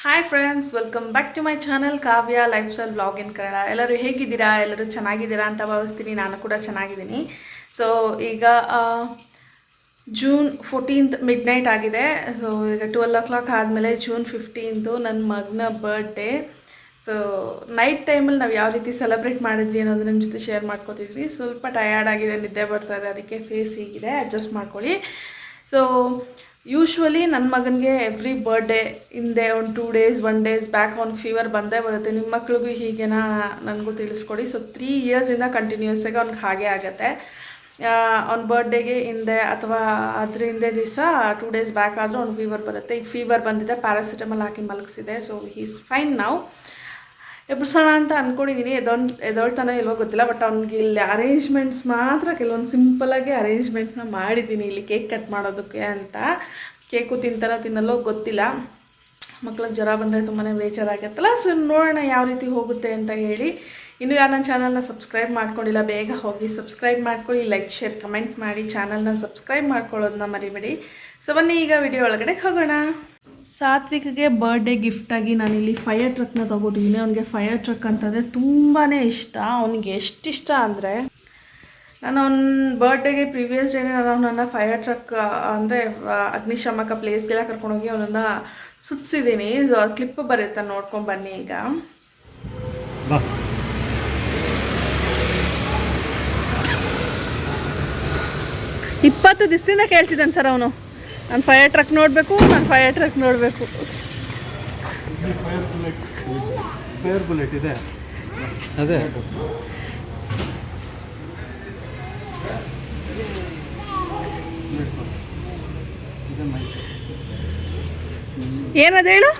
Hi friends, welcome back to my channel Kavya lifestyle vlog in Kannada. ಎಲ್ಲರೂ ಹೇಗಿದ್ದೀರಾ? ಎಲ್ಲರೂ ಚೆನ್ನಾಗಿದ್ದೀರಾ ಅಂತ ಭಾವಿಸ್ತೀನಿ. ನಾನು ಕೂಡ ಚೆನ್ನಾಗಿದ್ದೀನಿ. ಸೊ ಈಗ ಜೂನ್ 14th ಮಿಡ್ ನೈಟ್ ಆಗಿದೆ. ಸೊ ಈಗ 12 o'clock ಆದಮೇಲೆ ಜೂನ್ 15th ನನ್ನ ಮಗನ ಬರ್ಡೇ. ಸೊ ನೈಟ್ ಟೈಮಲ್ಲಿ ನಾವು ಯಾವ ರೀತಿ ಸೆಲೆಬ್ರೇಟ್ ಮಾಡಿದ್ವಿ ಅನ್ನೋದು ನಿಮ್ಮ ಜೊತೆ ಶೇರ್ ಮಾಡ್ಕೋತಿದ್ವಿ. ಸ್ವಲ್ಪ ಟಯರ್ಡ್ ಆಗಿದೆ, ನಿದ್ದೆ ಬರ್ತಾಯಿದೆ, ಅದಕ್ಕೆ ಫೇಸ್ ಹೀಗಿದೆ, ಅಡ್ಜಸ್ಟ್ ಮಾಡ್ಕೊಳ್ಳಿ. ಸೊ ಯೂಶ್ವಲಿ ನನ್ನ ಮಗನಿಗೆ ಎವ್ರಿ ಬರ್ಡೇ ಹಿಂದೆ ಒಂದು 2 days 1 days ಬ್ಯಾಕ್ ಅವ್ನಿಗೆ ಫೀವರ್ ಬಂದೇ ಬರುತ್ತೆ. ನಿಮ್ಮ ಮಕ್ಳಿಗೂ ಹೀಗೇನಾ ನನಗೂ ತಿಳಿಸ್ಕೊಡಿ. ಸೊ 3 yearsಯಿಂದ ಕಂಟಿನ್ಯೂಸ್ ಆಗಿ ಅವ್ನಿಗೆ ಹಾಗೆ ಆಗುತ್ತೆ. ಅವ್ನ ಬರ್ಡೇಗೆ ಹಿಂದೆ ಅಥವಾ ಅದ್ರ ಹಿಂದೆ ದಿವಸ 2 days ಬ್ಯಾಕ್ ಆದರೂ ಅವ್ನಿಗೆ ಫೀವರ್ ಬರುತ್ತೆ. ಈಗ ಫೀವರ್ ಬಂದಿದೆ, ಪ್ಯಾರಾಸಿಟಮಲ್ ಹಾಕಿ ಮಲಗಿಸಿದೆ. ಸೊ ಹೀ ಈಸ್ ಫೈನ್ ನಾವು. ಎಬ್ಬಿಸೋಣ ಅಂತ ಅಂದ್ಕೊಂಡಿದ್ದೀನಿ. ಎದೊಳ್ತಾನೋ ಇಲ್ವೋ ಗೊತ್ತಿಲ್ಲ, ಬಟ್ ಅವ್ನಿಗೆ ಇಲ್ಲಿ ಅರೇಂಜ್ಮೆಂಟ್ಸ್ ಮಾತ್ರ ಕೆಲವೊಂದು ಸಿಂಪಲಾಗಿ ಅರೇಂಜ್ಮೆಂಟ್ನ ಮಾಡಿದ್ದೀನಿ ಇಲ್ಲಿ ಕೇಕ್ ಕಟ್ ಮಾಡೋದಕ್ಕೆ ಅಂತ. ಕೇಕು ತಿನ್ನಲ್ಲೋ ಗೊತ್ತಿಲ್ಲ. ಮಕ್ಳಿಗೆ ಜ್ವರ ಬಂದರೆ ತುಂಬಾ ಬೇಜಾರಾಗುತ್ತಲ್ಲ. ಸೊ ನೋಡೋಣ ಯಾವ ರೀತಿ ಹೋಗುತ್ತೆ ಅಂತ ಹೇಳಿ. ಇನ್ನು ಯಾರು ನನ್ನ ಚಾನಲ್ನ ಸಬ್ಸ್ಕ್ರೈಬ್ ಮಾಡ್ಕೊಂಡಿಲ್ಲ, ಬೇಗ ಹೋಗಿ ಸಬ್ಸ್ಕ್ರೈಬ್ ಮಾಡ್ಕೊಳ್ಳಿ, ಲೈಕ್ ಶೇರ್ ಕಮೆಂಟ್ ಮಾಡಿ, ಚಾನಲ್ನ ಸಬ್ಸ್ಕ್ರೈಬ್ ಮಾಡ್ಕೊಳ್ಳೋದನ್ನ ಮರಿಬೇಡಿ. ಸೊ ಬನ್ನಿ ಈಗ ವಿಡಿಯೋ ಒಳಗಡೆ ಹೋಗೋಣ. ಸಾತ್ವಿಕ್ಗೆ ಬರ್ಡೇ ಗಿಫ್ಟಾಗಿ ನಾನಿಲ್ಲಿ ಫೈರ್ ಟ್ರಕ್ನ ತೊಗೊಟ್ಟಿದ್ದೀನಿ. ಅವನಿಗೆ ಫೈರ್ ಟ್ರಕ್ ಅಂತಂದರೆ ತುಂಬಾ ಇಷ್ಟ. ಅವನಿಗೆ ಎಷ್ಟು ಇಷ್ಟ ಅಂದರೆ, ನಾನು ಅವ್ನ ಬರ್ಡೇಗೆ ಪ್ರೀವಿಯಸ್ ಡೇನೇ ನಾನು ಅವನನ್ನು ಫೈರ್ ಟ್ರಕ್ ಅಂದರೆ ಅಗ್ನಿಶಾಮಕ ಪ್ಲೇಸ್ಗೆಲ್ಲ ಕರ್ಕೊಂಡೋಗಿ ಅವನನ್ನು ಸುತ್ತಿಸಿದ್ದೀನಿ. ಕ್ಲಿಪ್ ಬರುತ್ತೆ, ನೋಡ್ಕೊಂಡು ಬನ್ನಿ ಈಗ. ಇಪ್ಪತ್ತು ದಿವಸದಿಂದ ಕೇಳ್ತಿದ್ದಾನೆ ಸರ್ ಅವನು, ನಾನು ಫೈರ್ ಟ್ರಕ್ ನೋಡಬೇಕು, ನಾನು ಫೈರ್ ಟ್ರಕ್ ನೋಡಬೇಕು. ಫೈರ್ ಬುಲೆಟ್ ಇದೆ, ಅದೇ ಏನದು ಹೇಳು.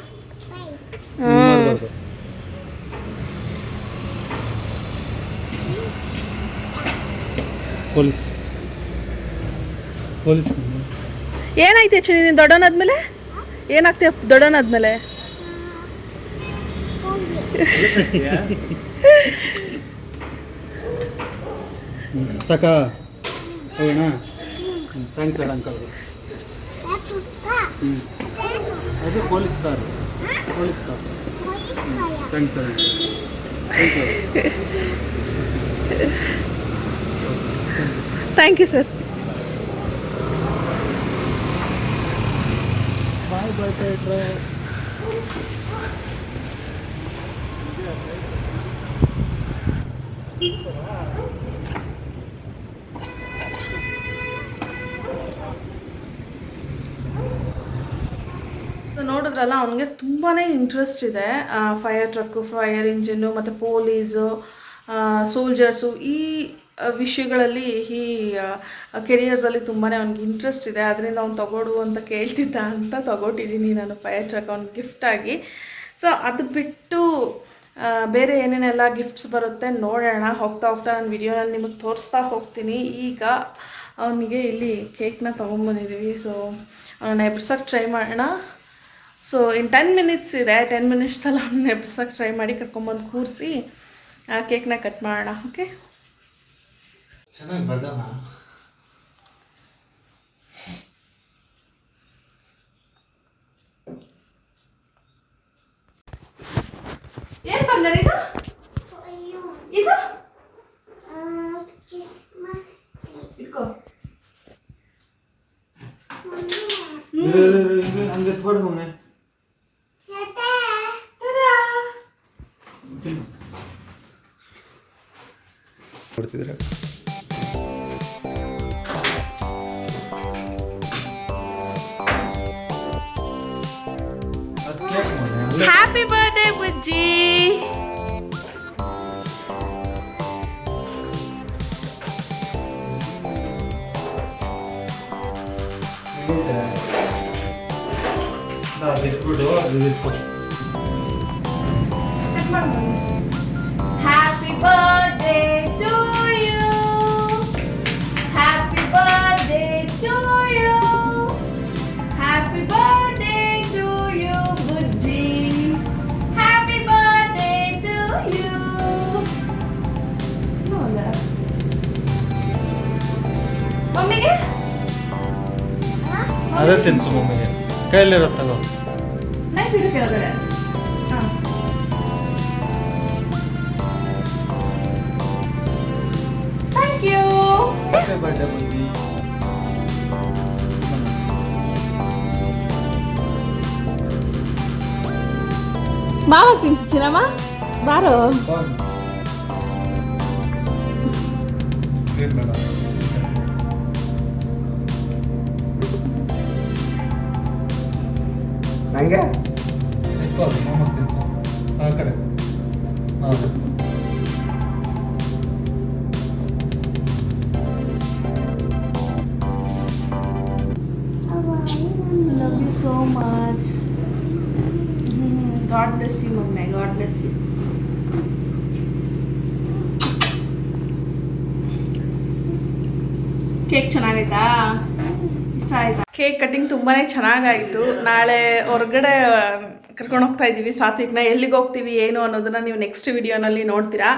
ಪೊಲೀಸ್ ಏನಾಯ್ತು ಹೆಚ್ಚು ನೀನು ದೊಡ್ಡವನಾದ್ಮೇಲೆ? ಏನಾಗ್ತೀಯ ದೊಡ್ಡವನಾದ್ಮೇಲೆ? ಸಾಕ ಹೋಗೋಣ. ಥ್ಯಾಂಕ್ಸ್ ಹೇಳ ಅಂಕಲ್. ಅದು ಪೊಲೀಸ್ ಕಾರ್. ಥ್ಯಾಂಕ್ಸ್ ಹೇಳ. Thank you sir. ಬಾಯ್ ಬರ್ತಾ ಇಟ್ರೆ ಸೊ ನೋಡಿದ್ರಲ್ಲ, ಅವನಿಗೆ ತುಂಬಾ ಇಂಟ್ರೆಸ್ಟ್ ಇದೆ ಫೈರ್ ಟ್ರಕ್ಕು, ಫೈರ್ ಇಂಜಿನ್ನು ಮತ್ತು ಪೊಲೀಸು, ಸೋಲ್ಜರ್ಸು, ಈ ವಿಷಯಗಳಲ್ಲಿ ಈ ಕೆರಿಯರ್ಸಲ್ಲಿ ತುಂಬಾ ಅವ್ನಿಗೆ ಇಂಟ್ರೆಸ್ಟ್ ಇದೆ. ಅದರಿಂದ ಅವ್ನು ತಗೊಡು ಅಂತ ಕೇಳ್ತಿದ್ದ ಅಂತ ತಗೊಟ್ಟಿದ್ದೀನಿ ನಾನು ಫೈರ್ ಟ್ರಕ್ ಅವ್ನಿಗೆ ಗಿಫ್ಟಾಗಿ. ಸೊ ಅದು ಬಿಟ್ಟು ಬೇರೆ ಏನೇನೆಲ್ಲ ಗಿಫ್ಟ್ಸ್ ಬರುತ್ತೆ ನೋಡೋಣ. ಹೋಗ್ತಾ ನಾನು ವಿಡಿಯೋನಲ್ಲಿ ನಿಮಗೆ ತೋರಿಸ್ತಾ ಹೋಗ್ತೀನಿ. ಈಗ ಅವನಿಗೆ ಇಲ್ಲಿ ಕೇಕ್ನ ತೊಗೊಂಬಂದಿದ್ದೀವಿ. ಸೊ ಅವನ್ನ ಎಬ್ಸೋಕ್ಕೆ ಟ್ರೈ ಮಾಡೋಣ. ಸೊ ಇನ್ನು 10 minutes ಇದೆ. 10 minutesಲ್ಲಿ ಅವನ್ನ ಎಬ್ಸೋಕ್ಕೆ ಟ್ರೈ ಮಾಡಿ ಕರ್ಕೊಂಬಂದು ಕೂರಿಸಿ ಕೇಕ್ನ ಕಟ್ ಮಾಡೋಣ. ಓಕೆ, ಚೆನ್ನಾಗಿ ಬರ್ದಮ್ಮ. ಏನು ಬಂಗಾರ ಇದು? ಇದು ಇಟ್ಕೋ. ಹಂಗೆ ತೋಡ್ ಮಮ್ಮಿ. ಕೊಡ್ತಿದ್ರೆ happy birthday Bujji. Happy birthday to you, happy birthday to you, happy birthday to you Bujji, happy birthday to you. ಮಮ್ಮಿಗೆ ಅದೇ ತಿನ್ಸು ಮಮ್ಮಿಗೆ. ಕೈಲಿರೋ ತಗೋ. ನೈಫ್ ಇಡು. ಕೆಳಗಡೆ ಹಾಂ ಥ್ಯಾಂಕ್ ಯು ಬರ್ಡೇ ಬುದ್ಧಿ ಮಾವ ತಿನ್ಸ್ತೀನಮ್ಮ ಬಾರೋ ಏನು ಬೇಡ ನಂಗೆ ಮಾಮ ತಿನ್ಸು ಆ ಕಡೆ ಹಾಂ love you so much. God bless you, Mummy. God bless you. Cake ಚೆನ್ನಾಗೈತಾ ಇಷ್ಟ ಆಯ್ತಾ ಕೇಕ್ ಕಟಿಂಗ್ ತುಂಬಾ ಚೆನ್ನಾಗಾಯಿತು ನಾಳೆ ಹೊರಗಡೆ ಕರ್ಕೊಂಡು ಹೋಗ್ತಾ ಇದ್ದೀವಿ ಸಾತ್ವಿಕ್ನ ಎಲ್ಲಿಗೆ ಹೋಗ್ತೀವಿ ಏನು ಅನ್ನೋದನ್ನು ನೀವು ನೆಕ್ಸ್ಟ್ ವಿಡಿಯೋನಲ್ಲಿ ನೋಡ್ತೀರಾ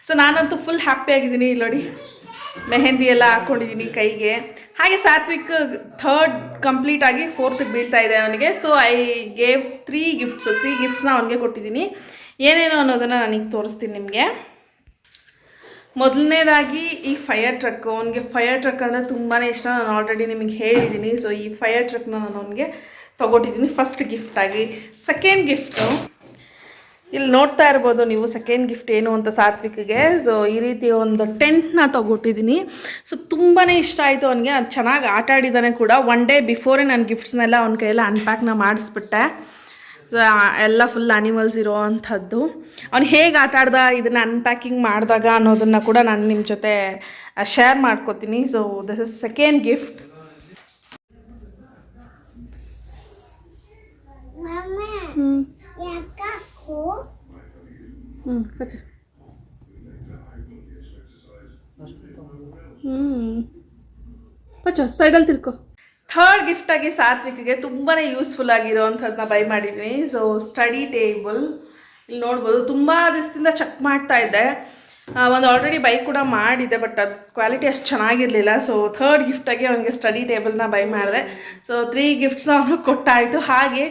ಸೊ ನಾನಂತೂ ಫುಲ್ ಹ್ಯಾಪಿಯಾಗಿದ್ದೀನಿ ಇಲ್ಲಿ ನೋಡಿ ಮೆಹಂದಿ ಎಲ್ಲ ಹಾಕ್ಕೊಂಡಿದ್ದೀನಿ ಕೈಗೆ ಹಾಗೆ ಸಾತ್ವಿಕ್ ಥರ್ಡ್ ಕಂಪ್ಲೀಟ್ ಆಗಿ ಫೋರ್ತ್ಗೆ ಬೀಳ್ತಾ ಇದೆ ಅವನಿಗೆ ಸೊ ಐ ಗೇವ್ 3 ಗಿಫ್ಟ್ಸ್ನ ಅವನಿಗೆ ಕೊಟ್ಟಿದ್ದೀನಿ ಏನೇನು ಅನ್ನೋದನ್ನು ನನಗೆ ತೋರಿಸ್ತೀನಿ ನಿಮಗೆ ಮೊದಲನೇದಾಗಿ ಈ ಫೈರ್ ಟ್ರಕ್ ಅವನಿಗೆ ಫೈರ್ ಟ್ರಕ್ ಅಂದರೆ ತುಂಬಾ ಇಷ್ಟ ನಾನು ಆಲ್ರೆಡಿ ನಿಮಗೆ ಹೇಳಿದ್ದೀನಿ ಸೊ ಈ ಫೈರ್ ಟ್ರಕ್ನ ನಾನು ಅವನಿಗೆ ತೊಗೊಟ್ಟಿದ್ದೀನಿ ಫಸ್ಟ್ ಗಿಫ್ಟಾಗಿ ಸೆಕೆಂಡ್ ಗಿಫ್ಟು ಇಲ್ಲಿ ನೋಡ್ತಾ ಇರ್ಬೋದು ನೀವು ಸೆಕೆಂಡ್ ಗಿಫ್ಟ್ ಏನು ಅಂತ ಸಾತ್ವಿಕ್ಗೆ ಸೊ ಈ ರೀತಿ ಒಂದು ಟೆಂಟ್ನ ತೊಗೊಟ್ಟಿದ್ದೀನಿ ಸೊ ತುಂಬಾ ಇಷ್ಟ ಆಯಿತು ಅವನಿಗೆ ಅದು ಚೆನ್ನಾಗಿ ಆಟ ಆಡಿದ್ದಾನೆ ಕೂಡ ಒನ್ ಡೇ ಬಿಫೋರೇ ನಾನು ಗಿಫ್ಟ್ಸ್ನೆಲ್ಲ ಅವನ ಕೈಯೆಲ್ಲ ಅನ್ಪ್ಯಾಕ್ನ ಮಾಡಿಸ್ಬಿಟ್ಟೆ ಎಲ್ಲ ಫುಲ್ ಆ್ಯನಿಮಲ್ಸ್ ಇರೋ ಅಂಥದ್ದು ಅವ್ನು ಹೇಗೆ ಆಟ ಆಡ್ದ ಇದನ್ನು ಅನ್ಪ್ಯಾಕಿಂಗ್ ಮಾಡಿದಾಗ ಅನ್ನೋದನ್ನು ಕೂಡ ನಾನು ನಿಮ್ಮ ಜೊತೆ ಶೇರ್ ಮಾಡ್ಕೋತೀನಿ so this is second gift ಪಚ್ಚ ಸೈಡಲ್ಲಿ ತಿರ್ಕೋ ಥರ್ಡ್ ಗಿಫ್ಟಾಗಿ ಸಾತ್ವಿಕ್ಗೆ ತುಂಬಾ ಯೂಸ್ಫುಲ್ ಆಗಿರೋವಂಥದ್ದನ್ನ ಬೈ ಮಾಡಿದ್ದೀನಿ ಸೊ ಸ್ಟಡಿ ಟೇಬಲ್ ಇಲ್ಲಿ ನೋಡ್ಬೋದು ತುಂಬ ದಿವಸದಿಂದ ಚೆಕ್ ಮಾಡ್ತಾ ಇದ್ದೆ ಒಂದು ಆಲ್ರೆಡಿ ಬೈ ಕೂಡ ಮಾಡಿದ್ದೆ ಬಟ್ ಅದು ಕ್ವಾಲಿಟಿ ಅಷ್ಟು ಚೆನ್ನಾಗಿರಲಿಲ್ಲ ಸೊ ಥರ್ಡ್ ಗಿಫ್ಟಾಗಿ ಅವನಿಗೆ ಸ್ಟಡಿ ಟೇಬಲ್ನ ಬೈ ಮಾಡಿದೆ ಸೊ 3 ಗಿಫ್ಟ್ಸ್ನ ಅವನಿಗೆ ಕೊಟ್ಟಾಯಿತು ಹಾಗೆ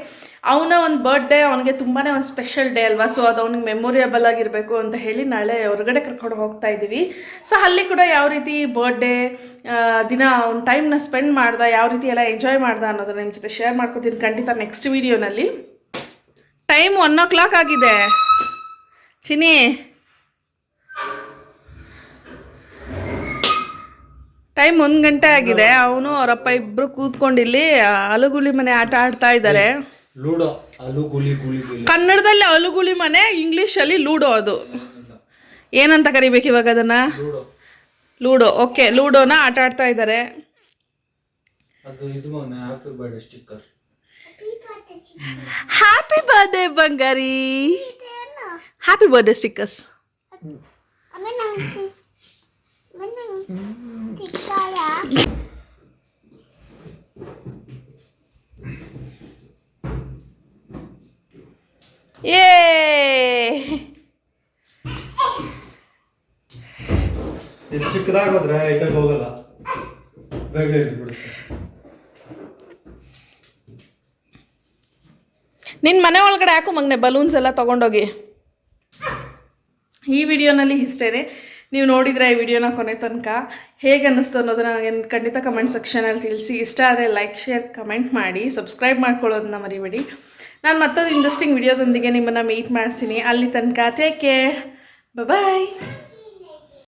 ಅವನ ಒಂದು ಬರ್ಡೇ ಅವನಿಗೆ ತುಂಬಾ ಒಂದು ಸ್ಪೆಷಲ್ ಡೇ ಅಲ್ವಾ ಸೊ ಅದು ಅವ್ನಿಗೆ ಮೆಮೊರಿಯಬಲ್ ಆಗಿರಬೇಕು ಅಂತ ಹೇಳಿ ನಾಳೆ ಹೊರಗಡೆ ಕರ್ಕೊಂಡು ಹೋಗ್ತಾ ಇದ್ದೀವಿ ಸೊ ಅಲ್ಲಿ ಕೂಡ ಯಾವ ರೀತಿ ಬರ್ಡೇ ದಿನ ಅವ್ನ ಟೈಮ್ನ ಸ್ಪೆಂಡ್ ಮಾಡ್ದೆ ಯಾವ ರೀತಿ ಎಲ್ಲ ಎಂಜಾಯ್ ಮಾಡ್ದೆ ಅನ್ನೋದನ್ನ ನಿಮ್ಮ ಜೊತೆ ಶೇರ್ ಮಾಡ್ಕೊತೀನಿ ಖಂಡಿತ ನೆಕ್ಸ್ಟ್ ವಿಡಿಯೋನಲ್ಲಿ ಟೈಮ್ 1 o'clock ಆಗಿದೆ ಚಿನಿ ಟೈಮ್ 1 ಗಂಟೆ ಆಗಿದೆ ಅವನು ಅವರಪ್ಪ ಇಬ್ಬರು ಕೂತ್ಕೊಂಡಿಲ್ಲಿ ಅಲುಗುಳಿ ಮನೆ ಆಟ ಆಡ್ತಾ ಇದ್ದಾರೆ ಲೂಡೋ ಅಲುಗುಳಿ ಗುಳಿ ಕನ್ನಡದಲ್ಲಿ ಅಲುಗುಳಿ ಮನೆ ಇಂಗ್ಲೀಷಲ್ಲಿ ಲೂಡೋ ಅದು ಏನಂತ ಕರಿಬೇಕು ಇವಾಗ ಅದನ್ನ ಲೂಡೋ ಓಕೆ ಲೂಡೋನ ಆಟ ಆಡ್ತಾ ಇದ್ದಾರೆ ಅದು ಇದು ಮನೆ happy birthday sticker happy birthday ಬಂಗಾರಿ ಹ್ಯಾಪಿ ಬರ್ಡೇ ಸ್ಟಿಕ್ಕರ್ಸ್ ಏ ಇದು ಚಿಕ್ಕದಾಗಿ ಹೋದ್ರೆ ಇಟ್ಟಕ್ಕೆ ಹೋಗಲ್ಲ ಬೇಗ ಬಿಡುತ್ತೆ ನಿನ್ನ ಮನೆ ಒಳಗಡೆ ಹಾಕು ಮಗನೆ ಬಲೂನ್ಸ್ ಎಲ್ಲ ತೊಗೊಂಡೋಗಿ ಈ ವಿಡಿಯೋನಲ್ಲಿ ಇಷ್ಟೇ ನೀವು ನೋಡಿದರೆ ಈ ವಿಡಿಯೋನ ಕೊನೆ ತನಕ ಹೇಗೆ ಅನ್ನಿಸ್ತು ಅನ್ನೋದನ್ನ ನನಗೆ ಖಂಡಿತ ಕಮೆಂಟ್ ಸೆಕ್ಷನಲ್ಲಿ ತಿಳಿಸಿ ಇಷ್ಟ ಆದರೆ ಲೈಕ್ ಶೇರ್ ಕಮೆಂಟ್ ಮಾಡಿ ಸಬ್ಸ್ಕ್ರೈಬ್ ಮಾಡ್ಕೊಳ್ಳೋದನ್ನ ಮರಿಬೇಡಿ ನಾನು ಮತ್ತೊಂದು ಇಂಟ್ರೆಸ್ಟಿಂಗ್ ವಿಡಿಯೋದೊಂದಿಗೆ ನಿಮ್ಮನ್ನು ಮೀಟ್ ಮಾಡ್ತೀನಿ ಅಲ್ಲಿ ತನಕ ಟೇಕ್ ಕೇರ್ ಬಾಯ್